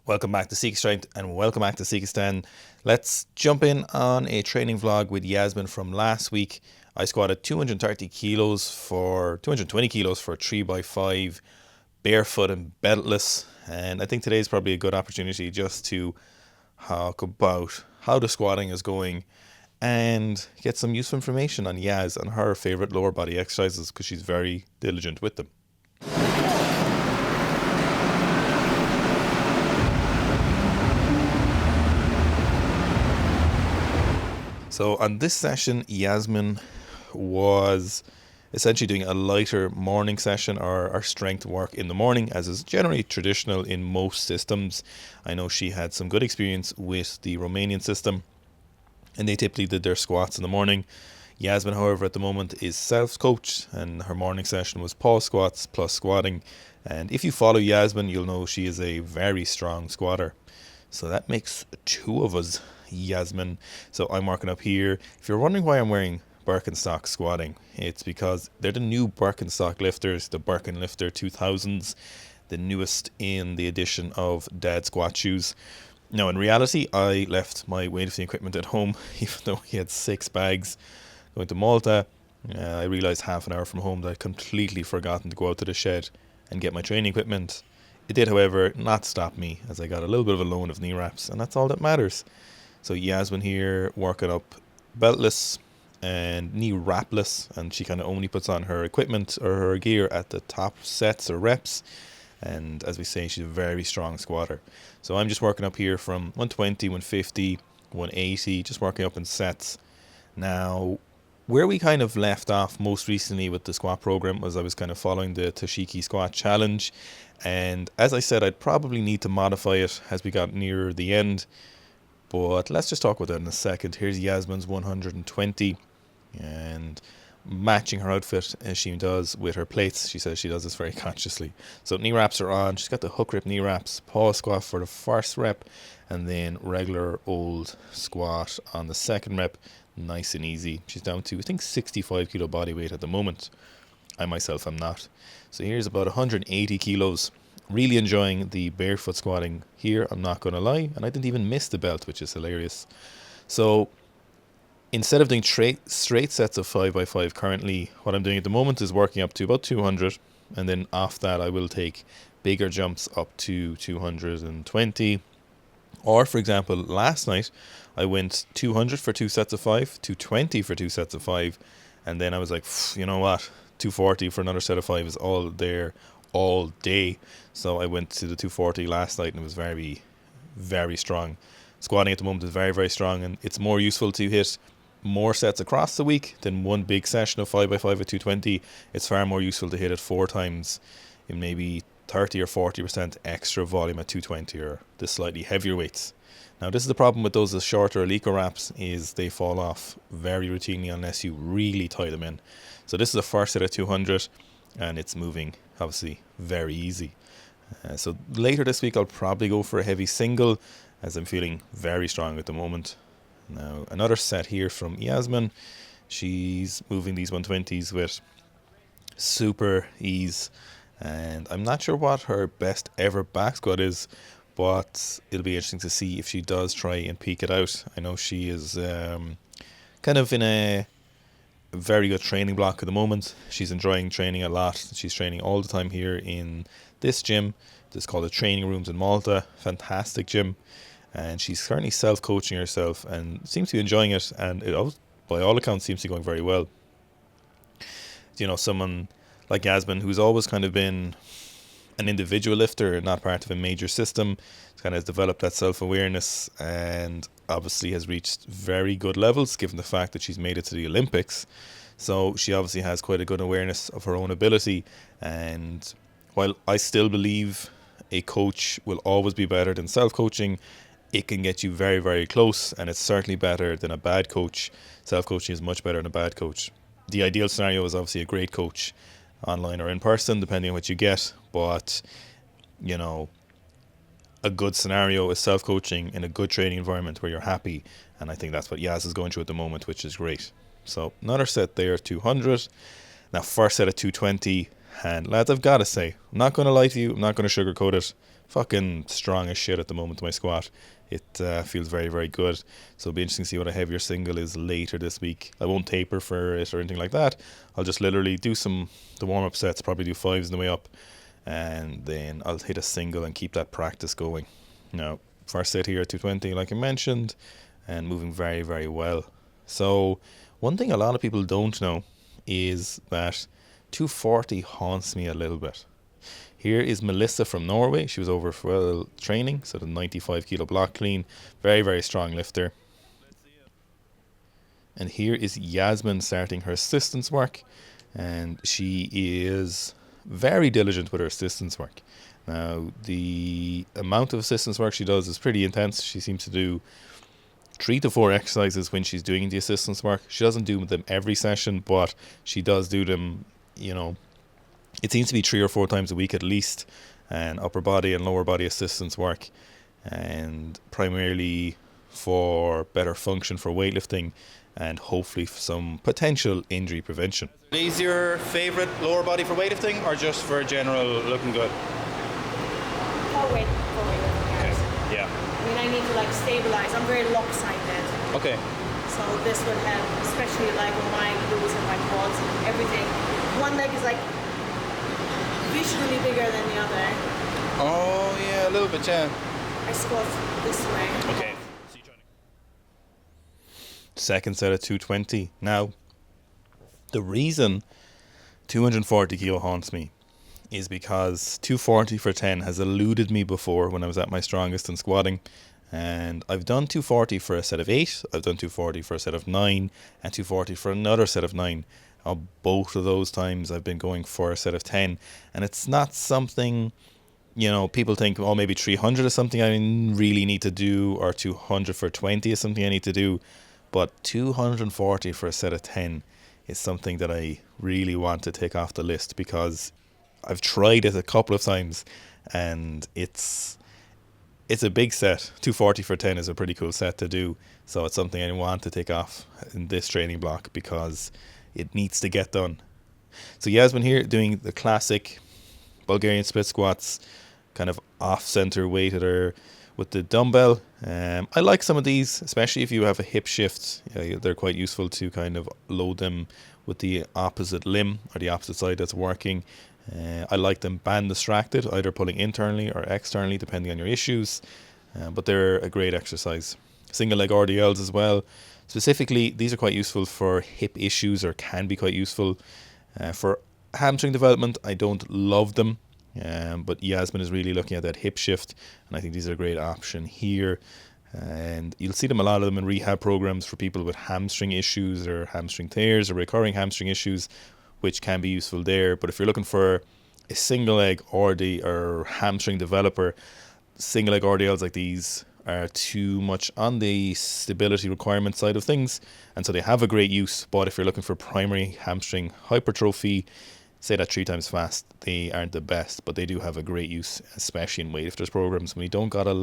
Welcome back to Seek Strength and welcome back to Seekistan. Let's jump in on a training vlog with Yazmin from last week. I squatted 220 kilos for 3x5 barefoot and beltless, and I think today is probably a good opportunity just to talk about how the squatting is going and get some useful information on Yaz and her favorite lower body exercises because she's very diligent with them. So on this session, Yasmin was essentially doing a lighter morning session or strength work in the morning, as is generally traditional in most systems. I know she had some good experience with the Romanian system, and they typically did their squats in the morning. Yasmin, however, at the moment is self-coached, and her morning session was pause squats plus squatting. And if you follow Yasmin, you'll know she is a very strong squatter. So that makes two of us, Yasmin. So I'm working up here. If you're wondering why I'm wearing Birkenstock squatting, it's because they're the new Birkenstock lifters, the Birken Lifter 2000s, the newest in the edition of dad squat shoes. Now, in reality, I left my weightlifting equipment at home, even though we had 6 bags going to Malta. I realised half an hour from home that I'd completely forgotten to go out to the shed and get my training equipment. It did, however, not stop me, as I got a little bit of a loan of knee wraps, and that's all that matters. So Yasmin here working up beltless and knee wrapless, and she kind of only puts on her equipment or her gear at the top sets or reps. And as we say, she's a very strong squatter. So I'm just working up here from 120, 150, 180, just working up in sets. Now, where we kind of left off most recently with the squat program was I was kind of following the Toshiki squat challenge. And as I said, I'd probably need to modify it as we got nearer the end. But let's just talk about that in a second. Here's Yasmin's 120 and matching her outfit as she does with her plates. She says she does this very consciously. So knee wraps are on. She's got the hook grip knee wraps, pause squat for the first rep, and then regular old squat on the second rep. Nice and easy. She's down to, I think, 65 kilo body weight at the moment. I myself am not. So here's about 180 kilos. Really enjoying the barefoot squatting here, I'm not going to lie. And I didn't even miss the belt, which is hilarious. So instead of doing straight sets of 5x5 currently, what I'm doing at the moment is working up to about 200. And then off that, I will take bigger jumps up to 220. Or, for example, last night, I went 200 for 2 sets of 5, 220 for 2 sets of 5. And then I was like, you know what? 240 for another set of 5 is all there all day. So I went to the 240 last night and it was very, very strong. Squatting at the moment is very, very strong, and it's more useful to hit more sets across the week than one big session of 5x5 at 220. It's far more useful to hit it 4 times in maybe 30 or 40% extra volume at 220 or the slightly heavier weights. Now, this is the problem with those shorter Alico wraps, is they fall off very routinely unless you really tie them in. So this is the first set at 200 and it's moving obviously very easy. So later this week I'll probably go for a heavy single, as I'm feeling very strong at the moment. Now, another set here from Yazmin. She's moving these 120s with super ease, and I'm not sure what her best ever back squat is, but it'll be interesting to see if she does try and peak it out. I know she is kind of in a very good training block at the moment. She's enjoying training a lot. She's training all the time here in this gym. It's called the Training Rooms in Malta. Fantastic gym. And she's currently self-coaching herself and seems to be enjoying it. And it, by all accounts, seems to be going very well. You know, someone like Yazmin, who's always kind of been an individual lifter, not part of a major system, kind of has developed that self-awareness and obviously has reached very good levels given the fact that she's made it to the Olympics. So she obviously has quite a good awareness of her own ability. And while I still believe a coach will always be better than self-coaching, it can get you very, very close, and it's certainly better than a bad coach. Self-coaching is much better than a bad coach. The ideal scenario is obviously a great coach, online or in person, depending on what you get. But, you know, a good scenario is self-coaching in a good training environment where you're happy. And I think that's what Yaz is going through at the moment, which is great. So another set there, 200. Now, first set at 220. And lads, I've got to say, I'm not going to lie to you. I'm not going to sugarcoat it. fucking strong as shit at the moment, my squat. It feels very, very good. So it'll be interesting to see what a heavier single is later this week. I won't taper for it or anything like that. I'll just literally do the warm-up sets, probably do 5s on the way up, and then I'll hit a single and keep that practice going. Now, first set here at 220, like I mentioned, and moving very, very well. So one thing a lot of people don't know is that 240 haunts me a little bit. Here is Melissa from Norway. She was over for training, so the 95 kilo block clean. Very, very strong lifter. And here is Yazmin starting her assistance work, and she is very diligent with her assistance work. Now, the amount of assistance work she does is pretty intense. She seems to do 3 to 4 exercises when she's doing the assistance work. She doesn't do them every session, but she does do them, it seems to be 3 or 4 times a week at least, and upper body and lower body assistance work, and primarily for better function for weightlifting and hopefully some potential injury prevention. Is your favourite lower body for weightlifting or just for general looking good? For weightlifting. Okay. Yeah. I mean, I need to stabilize. I'm very lopsided. Okay. So this would help, especially on my glutes and my quads and everything. One leg is visually bigger than the other. Oh yeah, a little bit, yeah. I squat this way. Okay. Second set at 220. Now, the reason 240 kilo haunts me is because 240 for 10 has eluded me before when I was at my strongest in squatting. And I've done 240 for a set of 8, I've done 240 for a set of 9, and 240 for another set of 9. Both of those times I've been going for a set of 10. And it's not something, people think, oh, maybe 300 is something I really need to do, or 200 for 20 is something I need to do. But 240 for a set of 10 is something that I really want to take off the list, because I've tried it a couple of times and it's a big set. 240 for 10 is a pretty cool set to do. So it's something I want to take off in this training block because it needs to get done. So Yasmin here doing the classic Bulgarian split squats, kind of off-center weighted or with the dumbbell. I like some of these, especially if you have a hip shift. They're quite useful to kind of load them with the opposite limb or the opposite side that's working. I like them band distracted, either pulling internally or externally depending on your issues, but they're a great exercise. Single leg RDLs as well. Specifically, these are quite useful for hip issues, or can be quite useful. For hamstring development, I don't love them. But Yazmin is really looking at that hip shift, and I think these are a great option here. And you'll see them, a lot of them, in rehab programs for people with hamstring issues or hamstring tears or recurring hamstring issues, which can be useful there. But if you're looking for a single leg RD or hamstring developer, single leg RDLs like these are too much on the stability requirement side of things, and so they have a great use. But if you're looking for primary hamstring hypertrophy, say that 3 times fast, they aren't the best, but they do have a great use, especially in weightlifters programs when you don't get a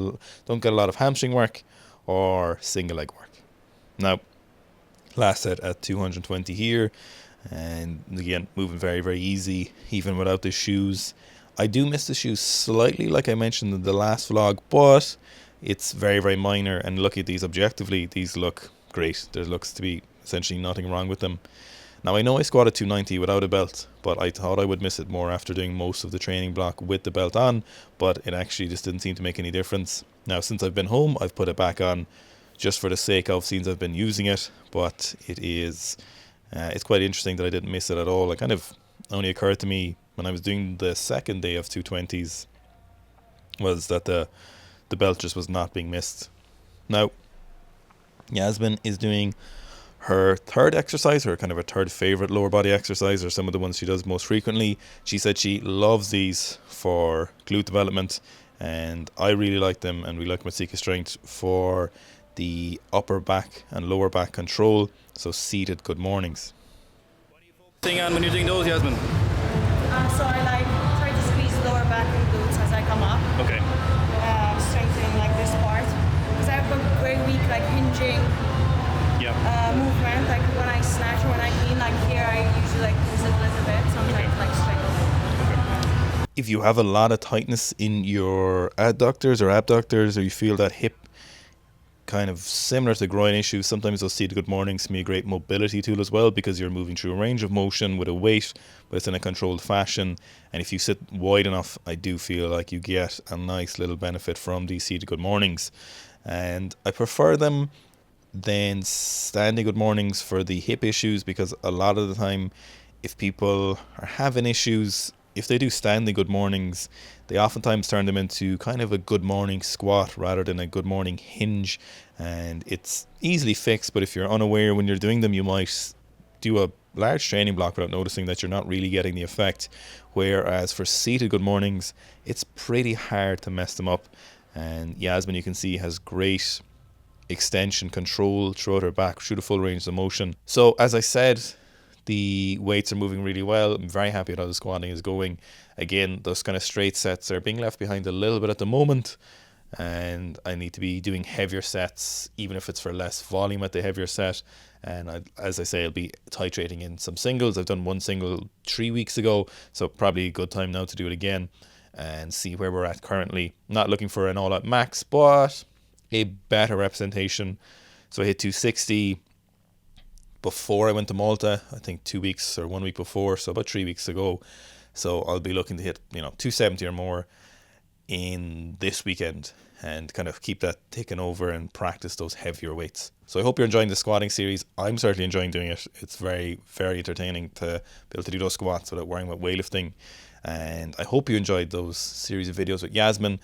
lot of hamstring work or single leg work. Now, last set at 220 here, and again moving very, very easy even without the shoes. I do miss the shoes slightly, like I mentioned in the last vlog, but it's very, very minor. And look at these objectively, these look great. There looks to be essentially nothing wrong with them. Now, I know I squatted 290 without a belt, but I thought I would miss it more after doing most of the training block with the belt on, but it actually just didn't seem to make any difference. Now, since I've been home, I've put it back on just for the sake of, since I've been using it, but it's quite interesting that I didn't miss it at all. It kind of only occurred to me when I was doing the second day of 220s was that the belt just was not being missed. Now, Yazmin is doing her third exercise, her kind of a third favorite lower body exercise, or some of the ones she does most frequently. She said she loves these for glute development, and I really like them, and we like Masika Strength for the upper back and lower back control, so seated good mornings. What are you focusing on when you're doing those, Yasmin? So I try to squeeze lower back and glutes as I come up. Okay. Strengthening this part, because I have a very weak hinging movement. When I snatch or when I clean, here I usually use it a little bit, sometimes strengthen. If you have a lot of tightness in your adductors or abductors, or you feel that hip kind of similar to groin issues, sometimes those seated good mornings can be a great mobility tool as well, because you're moving through a range of motion with a weight, but it's in a controlled fashion. And if you sit wide enough, I do feel like you get a nice little benefit from these seated good mornings. And I prefer them than standing good mornings for the hip issues, because a lot of the time, if people are having issues, if they do standing good mornings, they oftentimes turn them into kind of a good morning squat rather than a good morning hinge, and it's easily fixed. But if you're unaware when you're doing them, you might do a large training block without noticing that you're not really getting the effect. Whereas for seated good mornings, it's pretty hard to mess them up. And Yasmin, you can see, has great extension control throughout her back through the full range of motion. So as I said, the weights are moving really well. I'm very happy with how the squatting is going. Again, those kind of straight sets are being left behind a little bit at the moment, and I need to be doing heavier sets, even if it's for less volume at the heavier set. And as I say, I'll be titrating in some singles. I've done one single 3 weeks ago, so probably a good time now to do it again and see where we're at currently. Not looking for an all-out max, but a better representation. So I hit 260 before I went to Malta, I think 2 weeks or 1 week before, so about 3 weeks ago. So I'll be looking to hit 270 or more in this weekend, and kind of keep that ticking over and practice those heavier weights. So I hope you're enjoying the squatting series. I'm certainly enjoying doing it. It's very, very entertaining to be able to do those squats without worrying about weightlifting. And I hope you enjoyed those series of videos with Yasmin.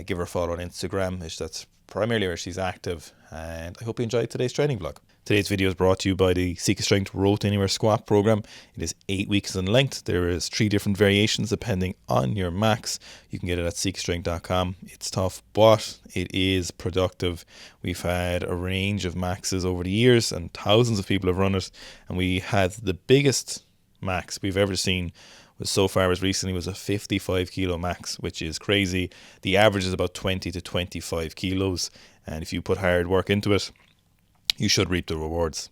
Give her a follow on Instagram. That's primarily where she's active. And I hope you enjoyed today's training vlog. Today's video is brought to you by the Seek Strength Rote Anywhere Squat program. It is 8 weeks in length. There is 3 different variations depending on your max. You can get it at seekstrength.com. It's tough, but it is productive. We've had a range of maxes over the years, and thousands of people have run it. And we had the biggest max we've ever seen was so far as recently was a 55 kilo max, which is crazy. The average is about 20 to 25 kilos. And if you put hard work into it, you should reap the rewards.